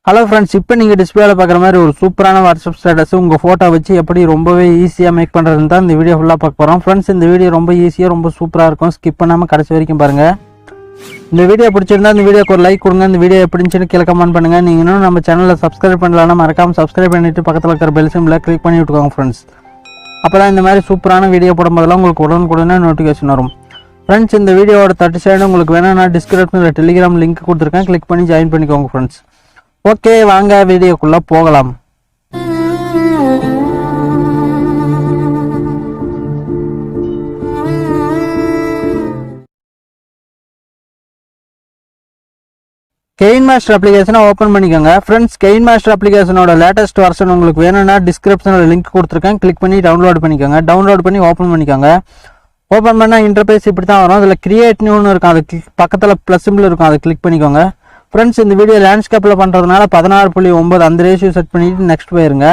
Hello friends, இப்போ நீங்கள் டிஸ்பிளேல பார்க்குற மாதிரி ஒரு சூப்பரான வாட்ஸ்அப் ஸ்டேட்டஸ் உங்கள் ஃபோட்டோ வச்சு எப்படி ரொம்பவே ஈஸியாக மேக் பண்ணுறதுன்னு தான் இந்த வீடியோ ஃபுல்லாக பார்க்க போகிறோம். ஃப்ரெண்ட்ஸ், இந்த வீடியோ ரொம்ப ஈஸியாக ரொம்ப சூப்பராக இருக்கும். ஸ்கிப் பண்ணாமல் கடைசி வரைக்கும் பாருங்கள். இந்த வீடியோ பிடிச்சிருந்தா இந்த வீடியோக்கு ஒரு லைக் கொடுங்க. இந்த வீடியோ எப்படின்னு கீழே கமெண்ட் பண்ணுங்கள். நீங்கள் இன்னும் நம்ம சேனலில் சப்ஸ்கிரைப் பண்ணலாம்னா மறக்காமல் சப்ஸ்கிரைப் பண்ணிவிட்டு பக்கத்தில் இருக்கிற பெல் சிம்பில் கிளிக் பண்ணி விட்டுக்கோங்க ஃப்ரெண்ட்ஸ். அப்போ தான் இந்த மாதிரி சூப்பரான வீடியோ போடும்போதெல்லாம் உங்களுக்கு உடனுக்குடனே நோட்டிஃபிகேஷன் வரும். ஃப்ரெண்ட்ஸ், இந்த வீடியோவோட 30 செகண்ட் உங்களுக்கு வேணும், நான் டிஸ்கிரிப்ஷனில் டெலிகிராம் லிங்க் கொடுத்துருக்கேன். கிளிக் பண்ணி ஜாயின் பண்ணிக்கோங்க ஃப்ரெண்ட்ஸ். ஓகே, வாங்க வீடியோக்குள்ள போகலாம். Kinemaster அப்ளிகேஷனை ஓப்பன் பண்ணிக்கோங்க. ஃப்ரெண்ட்ஸ், Kinemaster அப்ளிகேஷனோட லேட்டஸ்ட் வெர்ஷன் உங்களுக்கு வேணும்னா டிஸ்கிரிப்ஷனில் லிங்க் கொடுத்துருக்கேன். கிளிக் பண்ணி டவுன்லோட் பண்ணிக்கோங்க. டவுன்லோட் பண்ணி ஓப்பன் பண்ணிக்கோங்க. ஓப்பன் பண்ணால் இன்டர்ஃபேஸ் இப்படி தான் வரும். அதில் கிரியேட் நியூன்னு இருக்கும், அது பக்கத்தில் ப்ளஸ் சிம்பிள் இருக்கும், அதை கிளிக் பண்ணிக்கோங்க. ஃப்ரெண்ட்ஸ், இந்த வீடியோ லேண்ட்ஸ்கேப்பில் பண்ணுறதுனால 16.9 அந்த ரேஷியோ செட் பண்ணிவிட்டு நெக்ஸ்ட் போயிருங்க.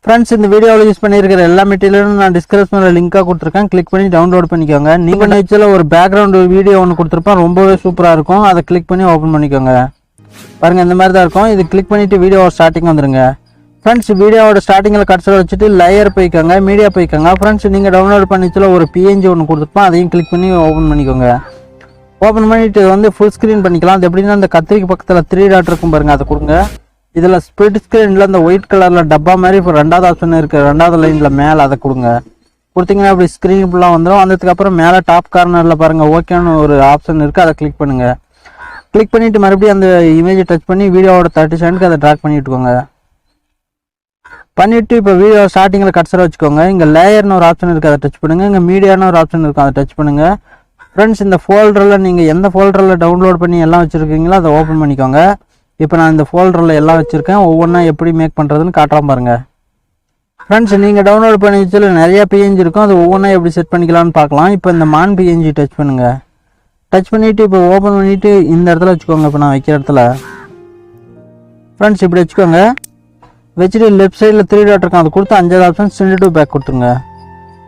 ஃப்ரெண்ட்ஸ், இந்த வீடியோவில் யூஸ் பண்ணியிருக்கிற எல்லா மெட்டீரியலும் நான் டிஸ்கிரிப்ஷனில் லிங்காக கொடுத்துருக்கேன். கிளிக் பண்ணி டவுன்லோட் பண்ணிக்கோங்க. நீங்கள் நிச்சயில் ஒரு பேக்ரவுண்டு வீடியோ ஒன்று கொடுத்துருப்பேன், ரொம்பவே சூப்பராக இருக்கும். அதை கிளிக் பண்ணி ஓப்பன் பண்ணிக்கோங்க. பாருங்கள், இந்த மாதிரி தான் இருக்கும். இது கிளிக் பண்ணிவிட்டு வீடியோ ஸ்டார்டிங் வந்துடுங்க. ஃப்ரெண்ட்ஸ், வீடியோவோட ஸ்டார்டிங்கில் கட்சியில் வச்சுட்டு லேயர் போய்க்கோங்க, மீடியா போய்க்கோங்க. ஃப்ரெண்ட்ஸ், நீங்கள் டவுன்லோட் பண்ணிச்சில் ஒரு PNG ஒன்று கொடுத்துருப்போம், அதையும் கிளிக் பண்ணி ஓப்பன் பண்ணிக்கோங்க. ஓப்பன் பண்ணிட்டு வந்து ஃபுல் ஸ்க்ரீன் பண்ணிக்கலாம். அது எப்படின்னா இந்த கத்திரிக்கு பக்கத்தில் 3 டாட் இருக்கும் பாருங்கள், அதை கொடுங்க. இதில் ஸ்ப்ளிட் ஸ்க்ரீனில் இந்த ஒயிட் கலரில் டப்பா மாதிரி இப்போ 2வது ஆப்ஷன் இருக்குது, 2வது லைனில் மேலே அதை கொடுங்க. கொடுத்தீங்கன்னா அப்படி ஸ்க்ரீன் ஃபுல்லாக வந்துடும். வந்ததுக்கப்புறம் மேலே டாப் கார்னரில் பாருங்கள் ஓகேன்னு ஒரு ஆப்ஷன் இருக்குது, அதை கிளிக் பண்ணுங்கள். கிளிக் பண்ணிவிட்டு மறுபடியும் அந்த இமேஜை டச் பண்ணி வீடியோவோட 30 செகண்டுக்கு அதை ட்ராக் பண்ணிவிட்டுக்கோங்க. பண்ணிவிட்டு இப்போ வீடியோ ஸ்டார்டிங்கில் கட்சரை வச்சுக்கோங்க. இங்கே லேயர்னு ஒரு ஆப்ஷன் இருக்குது, அதை டச் பண்ணுங்கள். இங்கே மீடியான்னு ஒரு ஆப்ஷன் இருக்கும், அதை டச் பண்ணுங்கள். ஃப்ரெண்ட்ஸ், இந்த ஃபோல்டரில் நீங்கள் எந்த ஃபோல்டரில் டவுன்லோட் பண்ணி எல்லாம் வச்சுருக்கீங்களோ அதை ஓப்பன் பண்ணிக்கோங்க. இப்போ நான் இந்த ஃபோல்டரில் எல்லாம் வச்சுருக்கேன். ஒவ்வொன்றா எப்படி மேக் பண்ணுறதுன்னு காட்டுறோம் பாருங்கள். ஃப்ரெண்ட்ஸ், நீங்கள் டவுன்லோட் பண்ணி வச்சதில் நிறையா PNG இருக்கும், அது ஒவ்வொன்றா எப்படி செட் பண்ணிக்கலாம்னு பார்க்கலாம். இப்போ இந்த மான் PNG டச் பண்ணுங்கள். டச் பண்ணிவிட்டு இப்போ ஓப்பன் பண்ணிவிட்டு இந்த இடத்துல வச்சுக்கோங்க. இப்போ நான் வைக்கிற இடத்துல ஃப்ரெண்ட்ஸ் இப்படி வச்சுக்கோங்க. வச்சுட்டு லெஃப்ட் சைடில் 3 டாட் இருக்கும், அது கொடுத்து 5வது ஆப்ஷன் சென்ட் டு பேக் கொடுத்துருங்க.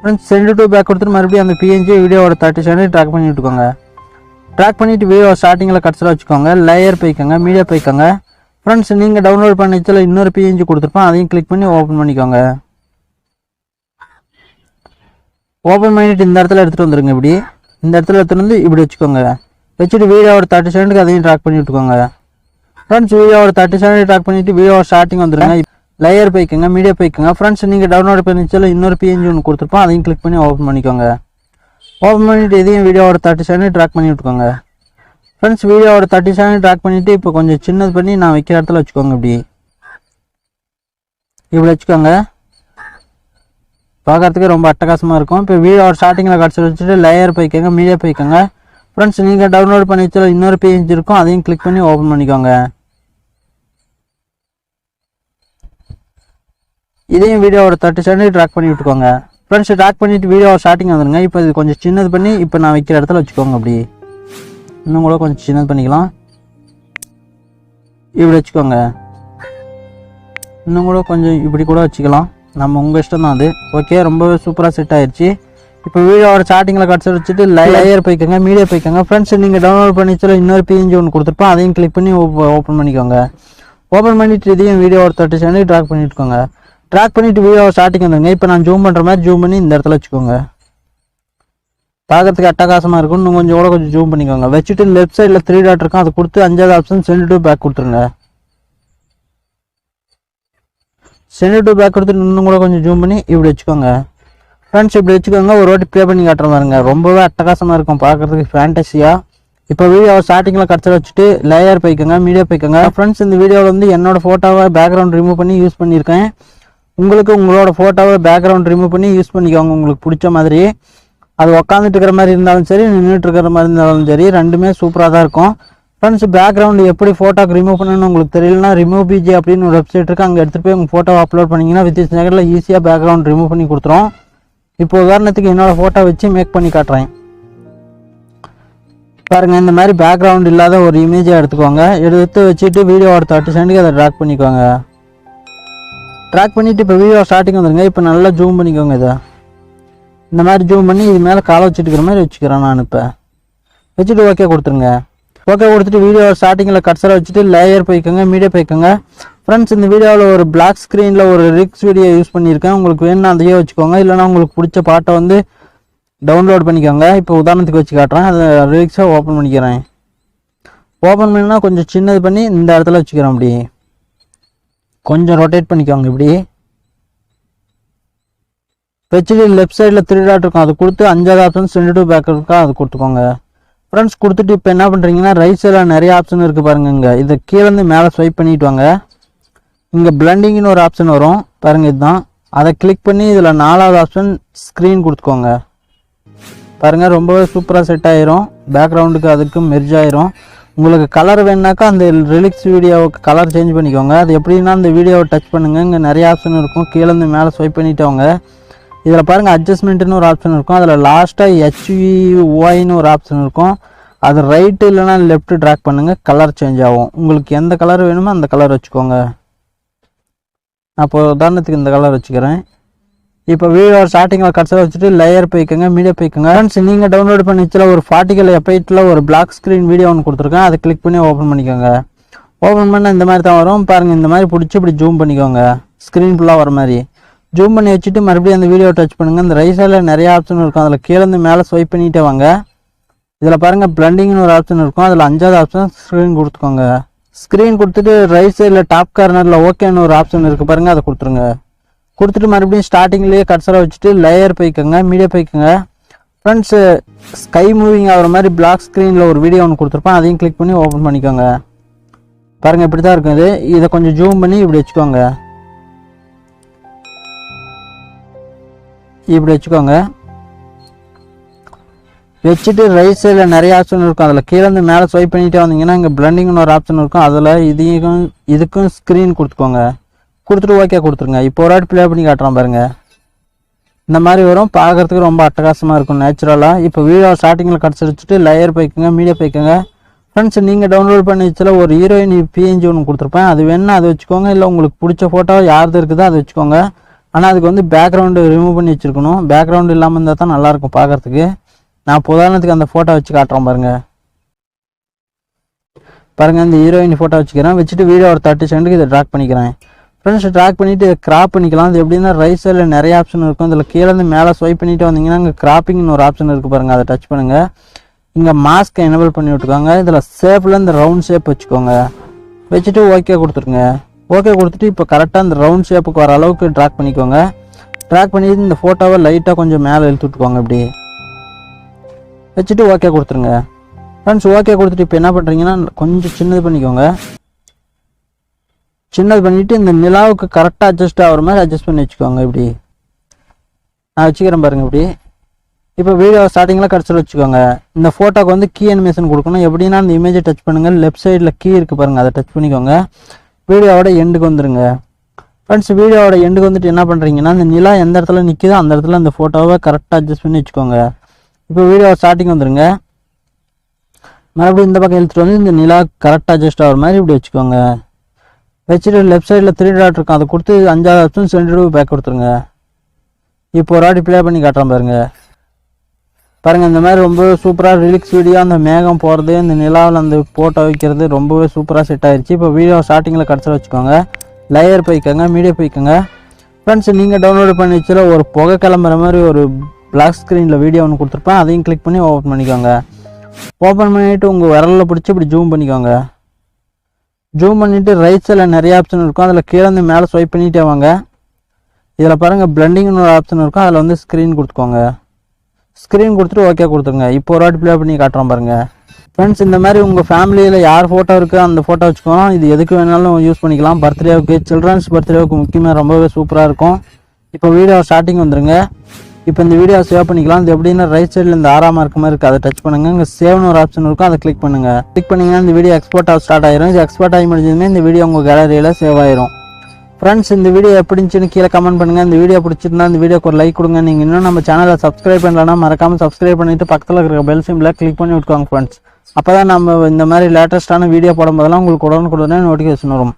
ஃப்ரெண்ட்ஸ், சென்ட் டு பேக் கொடுத்துட்டு மறுபடியும் அந்த PNG வீடியோவோட 30 செகண்ட் ட்ராக் பண்ணி விட்டுக்கோங்க. ட்ராக் பண்ணிவிட்டு வீடியோ ஸ்டார்டிங்கில் கட்சியில் வச்சுக்கோங்க. லேயர் போய்க்கோங்க, மீடியா போய்க்கோங்க. ஃப்ரெண்ட்ஸ், நீங்கள் டவுன்லோட் பண்ணிச்சில் இன்னொரு PNG கொடுத்துருப்போம், அதையும் கிளிக் பண்ணி ஓப்பன் பண்ணிக்கோங்க. ஓப்பன் பண்ணிவிட்டு இந்த இடத்துல எடுத்துகிட்டு வந்துடுங்க. இப்படி இந்த இடத்துல எடுத்துகிட்டு வந்து இப்படி வச்சுக்கோங்க. வச்சுட்டு வீடியோவோட 30 செகண்டுக்கு அதையும் ட்ராக் பண்ணி விட்டுக்கோங்க. ஃப்ரெண்ட்ஸ், வீடியோவோட 30 செகண்ட் ட்ராக் பண்ணிவிட்டு வீடியோ ஸ்டார்டிங் வந்துடுங்க. லேயர் போய்க்கோங்க, மீடியா போய்க்கோங்க. ஃப்ரெண்ட்ஸ், நீங்கள் டவுன்லோட் பண்ணிச்சில் இன்னொரு PNG ஒன்று கொடுத்துருப்போம், அதையும் கிளிக் பண்ணி ஓப்பன் பண்ணிக்கோங்க. ஓப்பன் பண்ணிவிட்டு இதையும் வீடியோவோட 30 செகண்ட் ட்ராக் பண்ணி விட்டுக்கோங்க. ஃப்ரெண்ட்ஸ், வீடியோவோட 30 செகண்ட் ட்ராக் பண்ணிவிட்டு இப்போ கொஞ்சம் சின்னது பண்ணி நான் வைக்கிற இடத்துல வச்சுக்கோங்க. இப்படி வச்சுக்கோங்க. பார்க்குறதுக்கு ரொம்ப அட்டகாசமாக இருக்கும். இப்போ வீடியோவோட ஸ்டார்டிங்கில் கடைசி வச்சுட்டு லேயர் போய்க்கோங்க, மீடியா போய்க்கோங்க. ஃப்ரெண்ட்ஸ், நீங்கள் டவுன்லோட் பண்ணிச்சில் இன்னொரு PNG இருக்கும், அதையும் கிளிக் பண்ணி ஓப்பன் பண்ணிக்கோங்க. இதையும் வீடியோவோட 30 செகண்ட் ட்ராக் பண்ணி விட்டுக்கோங்க. ஃப்ரெண்ட்ஸ், ட்ராக் பண்ணிவிட்டு வீடியோ ஸ்டார்டிங் வந்துடுங்க. இப்போ இது கொஞ்சம் சின்னது பண்ணி இப்போ நான் வைக்கிற இடத்துல வச்சுக்கோங்க. அப்படி இன்னும் கூட கொஞ்சம் சின்னது பண்ணிக்கலாம். இப்படி வச்சுக்கோங்க. இன்னும் கூட கொஞ்சம் இப்படி கூட வச்சுக்கலாம், நம்ம உங்கள் இஷ்டம் தான் அது. ஓகே, ரொம்பவே சூப்பராக செட் ஆயிடுச்சு. இப்போ வீடியோவோட ஸ்டார்டிங்கில் கட்சி வச்சுட்டு லேயர் போய்க்கோங்க, மீடியா போய்க்கோங்க. ஃப்ரெண்ட்ஸ், நீங்கள் டவுன்லோட் பண்ணிச்சில் இன்னொரு PNG ஒன்று கொடுத்துருப்போம், அதையும் கிளிக் பண்ணி ஓப்பன் பண்ணிக்கோங்க. ஓப்பன் பண்ணிவிட்டு இதையும் வீடியோவோட 30 செகண்ட் ட்ராக் பண்ணிவிட்டுக்கோங்க. ட்ராக் பண்ணிவிட்டு வீடியோ ஸ்டார்டிங் வந்துடுங்க. இப்போ நான் ஜூம் பண்ணுற மாதிரி ஜூம் பண்ணி இந்த இடத்துல வச்சுக்கோங்க. பார்க்கறதுக்கு அட்டகாசமாக இருக்கும். இன்னும் கொஞ்சம் கூட கொஞ்சம் ஜூம் பண்ணிக்கோங்க. வச்சுட்டு லெஃப்ட் சைடில் 3 டாட் இருக்கும், அதை கொடுத்து 5வது ஆப்ஷன் சென்ட் டு பேக் கொடுத்துருங்க. சென்ட் டு பேக் கொடுத்துட்டு இன்னும் கூட கொஞ்சம் ஜூம் பண்ணி இப்படி வச்சுக்கோங்க. ஃப்ரெண்ட்ஸ், இப்படி வச்சுக்கோங்க. ஒரு வாட்டி ப்ளே பண்ணி காட்டுற பாருங்க, ரொம்பவே அட்டகாசமாக இருக்கும் பார்க்குறதுக்கு ஃபேண்டஸியாக. இப்போ வீடியோ ஸ்டார்டிங்கில் கட்சி வச்சுட்டு லேயர் போய்க்கோங்க, மீடியா போய்க்கோங்க. ஃப்ரெண்ட்ஸ், இந்த வீடியோவில் வந்து என்னோட ஃபோட்டோவை பேக்ரவுண்ட் ரிமூவ் பண்ணி யூஸ் பண்ணியிருக்கேன். உங்களுக்கு உங்களோட ஃபோட்டோவை பேக்ரவுண்ட் ரிமூவ் பண்ணி யூஸ் பண்ணிக்கோங்க, உங்களுக்கு பிடிச்ச மாதிரி. அது உக்காந்துட்டு இருக்கிற மாதிரி இருந்தாலும் சரி, நின்றுட்டு இருக்கிற மாதிரி இருந்தாலும் சரி, ரெண்டுமே சூப்பராக தான் இருக்கும். ஃப்ரெண்ட்ஸ், பேக்ரவுண்டு எப்படி ஃபோட்டோக்கு ரிமூவ் பண்ணணும்னு உங்களுக்கு தெரியலனா ரிமூவ் பிஜி அப்படின்னு ஒரு வெப்சைட் இருக்குது, அங்கே எடுத்துகிட்டு போய் உங்கள் ஃபோட்டோவை அப்லோட் பண்ணிங்கன்னா வித்தின் செகண்டில் ஈஸியாக பேக்ரவுண்ட் ரிமூவ் பண்ணி கொடுத்துரும். இப்போ உதாரணத்துக்கு என்னோடய ஃபோட்டோ வச்சு மேக் பண்ணி காட்டுறேன் பாருங்கள். இந்த மாதிரி பேக்ரவுண்ட் இல்லாத ஒரு இமேஜை எடுத்துக்கோங்க. எடுத்து வச்சுட்டு வீடியோவோட 30 செகண்டுக்கு அதை ட்ராக் பண்ணிக்கோங்க. ட்ராக் பண்ணிவிட்டு இப்போ வீடியோ ஸ்டார்டிங் வந்துடுங்க. இப்போ நல்லா ஜூம் பண்ணிக்கோங்க. இதை இந்த மாதிரி ஜூம் பண்ணி இது மேலே காலை வச்சுட்டுக்கிற மாதிரி வச்சுக்கிறேன் நான். இப்போ வச்சுட்டு ஓகே கொடுத்துருங்க. ஓகே கொடுத்துட்டு வீடியோ ஸ்டார்டிங்கில் கட்ஸரை வச்சுட்டு லேயர் போய்க்கோங்க, மீடியா போய்க்கோங்க. ஃப்ரெண்ட்ஸ் இந்த வீடியோவில் ஒரு பிளாக் ஸ்க்ரீனில் ஒரு ரிக்ஸ் வீடியோ யூஸ் பண்ணியிருக்கேன். உங்களுக்கு வேணும்னா அதையே வச்சுக்கோங்க, இல்லைனா உங்களுக்கு பிடிச்ச பாட்டை வந்து டவுன்லோட் பண்ணிக்கோங்க. இப்போ உதாரணத்துக்கு வச்சு காட்டுறேன். அதை ரிக்ஸை ஓப்பன் பண்ணிக்கிறேன். ஓப்பன் பண்ணினா கொஞ்சம் சின்னது பண்ணி இந்த இடத்துல வச்சுக்கிறேன். அப்படி கொஞ்சம் ரொட்டேட் பண்ணிக்கோங்க. இப்படி வச்சுட்டு லெஃப்ட் சைடில் 3 டாட் இருக்கும், அது கொடுத்து 5வது ஆப்ஷன் சென்ட் டு பேக் இருக்கா, அது கொடுத்துக்கோங்க. ஃப்ரெண்ட்ஸ் கொடுத்துட்டு இப்போ என்ன பண்ணுறீங்கன்னா ரைட் சைடில் நிறைய ஆப்ஷன் இருக்குது பாருங்கள். இங்கே இதை கீழேருந்து மேலே ஸ்வைப் பண்ணிட்டு வாங்க. இங்கே பிளண்டிங்னு ஒரு ஆப்ஷன் வரும் பாருங்கள், இதுதான். அதை கிளிக் பண்ணி இதில் 4வது ஆப்ஷன் ஸ்க்ரீன் கொடுத்துக்கோங்க. பாருங்கள் ரொம்பவே சூப்பராக செட் ஆயிரும். பேக்ரவுண்டுக்கு அதுக்கு மெர்ஜ் ஆயிரும். உங்களுக்கு கலர் வேணுனாக்கா அந்த ரிலிக்ஸ் வீடியோவுக்கு கலர் சேஞ்ச் பண்ணிக்கோங்க. அது எப்படின்னா அந்த வீடியோவை டச் பண்ணுங்கள், இங்கே நிறைய ஆப்ஷன் இருக்கும், கீழேருந்து மேலே ஸ்வைப் பண்ணிட்டு வாங்க. இதில் பாருங்கள் அட்ஜஸ்ட்மெண்ட்டுன்னு ஒரு ஆப்ஷன் இருக்கும், அதில் லாஸ்ட்டாக HVOIன்னு ஒரு ஆப்ஷன் இருக்கும். அது ரைட்டு இல்லைனா லெஃப்ட் ட்ராக் பண்ணுங்கள், கலர் சேஞ்ச் ஆகும். உங்களுக்கு எந்த கலர் வேணுமோ அந்த கலர் வச்சுக்கோங்க. நான் இப்போ உதாரணத்துக்கு இந்த கலர் வச்சுக்கிறேன். இப்போ வீடியோ ஸ்டார்டிங்கில் கட்ஸை வச்சுட்டு லேயர் போய்க்கோங்க, மீடியா போய்க்கோங்க. ஃப்ரெண்ட்ஸ் நீங்கள் டவுன்லோட் பண்ணி வச்சுல ஒரு 40 எஃபெக்ட்டில் ஒரு பிளாக் ஸ்க்ரீன் வீடியோ ஒன்று கொடுத்துருக்கேன். அதை கிளிக் பண்ணி ஓப்பன் பண்ணிக்கோங்க. ஓப்பன் பண்ணால் இந்த மாதிரி தான் வரும் பாருங்கள். இந்த மாதிரி பிடிச்சி இப்படி ஜூம் பண்ணிக்கோங்க, ஸ்க்ரீன் ஃபுல்லாக வர மாதிரி ஜூம் பண்ணி வச்சுட்டு மறுபடியும் அந்த வீடியோ டச் பண்ணுங்கள். இந்த ரைட் சைடில் நிறைய ஆப்ஷன் இருக்கும், அதில் கீழேருந்து மேலே ஸ்வைப் பண்ணிகிட்டே வாங்க. இதில் பாருங்கள் பிளண்டிங்னு ஒரு ஆப்ஷன் இருக்கும், அதில் 5வது ஆப்ஷன் ஸ்க்ரீன் கொடுத்துக்கோங்க. ஸ்க்ரீன் கொடுத்துட்டு ரைட் சைடில் டாப் கார்னரில் ஓகேன்னு ஒரு ஆப்ஷன் இருக்குது பாருங்கள், அதை கொடுத்துருங்க. கொடுத்துட்டு மறுபடியும் ஸ்டார்டிங்லேயே கட்ஸரை வச்சுட்டு லேயர் போய்க்கோங்க, மீடியா போய்க்கோங்க. ஃப்ரெண்ட்ஸு ஸ்கை மூவிங் ஆகிற மாதிரி பிளாக் ஸ்க்ரீனில் ஒரு வீடியோ ஒன்று கொடுத்துருப்பேன், அதையும் கிளிக் பண்ணி ஓப்பன் பண்ணிக்கோங்க. பாருங்கள் இப்படி தான் இருக்குது. இதை கொஞ்சம் ஜூம் பண்ணி இப்படி வச்சுக்கோங்க, இப்படி வச்சுக்கோங்க. வச்சுட்டு ரைட் சைடில் நிறைய ஆப்ஷன் இருக்கும், அதில் கீழேருந்து மேலே ஸ்வைப் பண்ணிகிட்டே வந்தீங்கன்னா இங்கே பிளண்டிங்னு ஒரு ஆப்ஷன் இருக்கும், அதில் இதுக்கும் ஸ்க்ரீன் கொடுத்துக்கோங்க. கொடுத்துட்டு ஓகே கொடுத்துருங்க. இப்போ ஒரு வாட்டி ப்ளே பண்ணி காட்டுறோம் பாருங்கள். இந்த மாதிரி வரும், பார்க்குறதுக்கு ரொம்ப அட்டகாசமாக இருக்கும் நேச்சுரலாக. இப்போ வீடியோ ஸ்டார்டிங்கில் கட்ஸ் வச்சுட்டு லேயர் போய்க்குங்க, மீடியா போய்க்குங்க. ஃப்ரெண்ட்ஸ் நீங்கள் டவுன்லோட் பண்ணி வச்சுல ஒரு ஹீரோயின் PNG ஒன்று கொடுத்துருப்பேன், அது வேணுன்னா அதை வச்சுக்கோங்க, இல்லை உங்களுக்கு பிடிச்ச ஃபோட்டோ யாருது இருக்குதோ அதை வச்சுக்கோங்க. ஆனால் அதுக்கு வந்து பேக்ரவுண்டு ரிமூவ் பண்ணி வச்சுருக்கணும். பேக்ரவுண்டு இல்லாமல் இருந்தால் தான் நல்லாயிருக்கும் பார்க்குறதுக்கு. நான் உதாரணத்துக்கு அந்த ஃபோட்டோ வச்சு காட்டுறோம் பாருங்கள். பாருங்கள் இந்த ஹீரோயின் ஃபோட்டோ வச்சுக்கிறேன். வச்சுட்டு வீடியோ ஒரு 30 செகண்டுக்கு இதை ட்ராக் பண்ணிக்கிறேன். ஃப்ரெண்ட்ஸ் ட்ராக் பண்ணிவிட்டு இதை கிராப் பண்ணிக்கலாம். அது எப்படின்னா ரைட் சைடில் நிறைய ஆப்ஷன் இருக்கும், இதில் கீழேருந்து மேலே ஸ்வைப் பண்ணிட்டு வந்தீங்கன்னா இங்கே கிராப்பிங்னு ஒரு ஆப்ஷன் இருக்குது பாருங்கள், அதை டச் பண்ணுங்கள். இங்கே மாஸ்க்கை எனேபிள் பண்ணி விட்டுக்கோங்க. இதில் ஷேப்பில் இந்த ரவுண்ட் ஷேப் வச்சுக்கோங்க. வச்சுட்டு ஓகே கொடுத்துருங்க. ஓகே கொடுத்துட்டு இப்போ கரெக்டாக இந்த ரவுண்ட் ஷேப்புக்கு வர அளவுக்கு ட்ராக் பண்ணிக்கோங்க. ட்ராக் பண்ணிட்டு இந்த ஃபோட்டோவை லைட்டாக கொஞ்சம் மேலே இழுத்து விட்டுக்கோங்க. இப்படி வச்சுட்டு ஓகே கொடுத்துருங்க. ஃப்ரெண்ட்ஸ் ஓகே கொடுத்துட்டு இப்போ என்ன பண்ணுறீங்கன்னா கொஞ்சம் சின்னது பண்ணிக்கோங்க. சின்னது பண்ணிவிட்டு இந்த நிலாவுக்கு கரெக்டாக அட்ஜஸ்ட் ஆகிற மாதிரி அட்ஜஸ்ட் பண்ணி வச்சுக்கோங்க. இப்படி நான் வச்சுக்கிறேன் பாருங்கள். இப்படி இப்போ வீடியோ ஸ்டார்டிங்கில் கட்ஸில் வச்சுக்கோங்க. இந்த ஃபோட்டோக்கு வந்து கீ அனிமேஷன் கொடுக்கணும். எப்படின்னா அந்த இமேஜை டச் பண்ணுங்கள், லெஃப்ட் சைடில் கீ இருக்குது பாருங்கள், அதை டச் பண்ணிக்கோங்க. வீடியோவோட எண்டுக்கு வந்துடுங்க. ஃப்ரெண்ட்ஸ் வீடியோவோட எண்டுக்கு வந்துட்டு என்ன பண்ணுறீங்கன்னா இந்த நிலா எந்த இடத்துல நிற்கிதோ அந்த இடத்துல அந்த ஃபோட்டோவை கரெக்டாக அட்ஜஸ்ட் பண்ணி வச்சுக்கோங்க. இப்போ வீடியோ ஸ்டார்டிங் வந்துடுங்க. மறுபடியும் இந்த பக்கம் இழுத்துட்டு வந்து இந்த நிலா கரெக்டாக அட்ஜஸ்ட் ஆகிற மாதிரி இப்படி வச்சுக்கோங்க. வச்சுட்டு லெஃப்ட் சைடில் 3 டாட் இருக்கும், அதை கொடுத்து 5வது ஆப்ஷன் சென்ட் டு பேக் கொடுத்துருங்க. இப்போ ஒரு வாட்டி ப்ளே பண்ணி காட்டுறேன் பாருங்கள். பாருங்கள் இந்த மாதிரி ரொம்ப சூப்பராக ரிலிக்ஸ் வீடியோ, அந்த மேகம் போகிறது, இந்த நிலாவில் அந்த ஃபோட்டோ வைக்கிறது ரொம்பவே சூப்பராக செட் ஆயிடுச்சு. இப்போ வீடியோ ஸ்டார்டிங்கில் கட்ஸில் வச்சுக்கோங்க, லேயர் போய்க்கோங்க, மீடியா போய்க்கோங்க. ஃப்ரெண்ட்ஸ் நீங்கள் டவுன்லோட் பண்ணி வச்சுல ஒரு புகை கிளம்புற மாதிரி ஒரு பிளாக் ஸ்க்ரீனில் வீடியோ ஒன்று கொடுத்துருப்பேன், அதையும் கிளிக் பண்ணி ஓப்பன் பண்ணிக்கோங்க. ஓப்பன் பண்ணிவிட்டு உங்கள் விரலில் பிடிச்சி இப்படி ஜூம் பண்ணிக்கோங்க. ஜூம் பண்ணிவிட்டு ரைட் சைடில் நிறைய ஆப்ஷன் இருக்கும், அதில் கீழே மேலே ஸ்வைப் பண்ணிகிட்டே வாங்க. இதில் பாருங்கள் பிளண்டிங்னு ஒரு ஆப்ஷன் இருக்கும், அதில் வந்து ஸ்க்ரீன் கொடுத்துக்கோங்க. ஸ்க்ரீன் கொடுத்துட்டு ஓகே கொடுத்துருங்க. இப்போ ஒரு வாட்டி ப்ளே பண்ணி காட்டுறோம் பாருங்கள். ஃப்ரெண்ட்ஸ் இந்த மாதிரி உங்கள் ஃபேமிலியில் யார் ஃபோட்டோ இருக்குது அந்த ஃபோட்டோ வச்சுக்கோங்க. இது எதுக்கு வேணாலும் யூஸ் பண்ணிக்கலாம். பர்த்டேவுக்கு, சில்ட்ரன்ஸ் பர்த்டேவுக்கு முக்கியமாக ரொம்பவே சூப்பராக இருக்கும். இப்போ வீடியோ ஸ்டார்டிங் வந்துடுங்க. இப்போ இந்த வீடியோ சேவ் பண்ணிக்கலாம். இது எப்படின்னா ரைட் சைடில் இந்த 6 மார்க் மாதிரி இருக்குது, அதை டச் பண்ணுங்கள். இங்கே சேவ்னு ஒரு ஆப்ஷன் இருக்கும், அதை கிளிக் பண்ணுங்கள். கிளிக் பண்ணிங்கன்னா இந்த வீடியோ எக்ஸ்போர்ட் ஆக ஸ்டார்ட் ஆயிரும். இது எக்ஸ்போர்ட் ஆகி முடிஞ்சதுமே இந்த வீடியோ உங்கள் கேலரியில் சேவ் ஆயிரும். ஃப்ரெண்ட்ஸ் இந்த வீடியோ எப்படி இருந்துச்சுன்னு கீழே கமெண்ட் பண்ணுங்கள். இந்த வீடியோ பிடிச்சிருந்தா இந்த வீடியோக்கு ஒரு லைக் கொடுங்க. நீங்கள் இன்னும் நம்ம சேனலை சப்ஸ்கிரைப் பண்ணலன்னா மறக்காமல் சப்ஸ்கிரைப் பண்ணிவிட்டு பக்கத்தில் இருக்கிற பெல் சிம்பிளை கிளிக் பண்ணி விட்டுக்கோங்க ஃப்ரெண்ட்ஸ். அப்போ தான் நம்ம இந்த மாதிரி லேட்டஸ்ட்டான வீடியோ போடும்போதெல்லாம் உங்களுக்கு உடனுக்குடனே நோட்டிஃபிகேஷன் வரும்.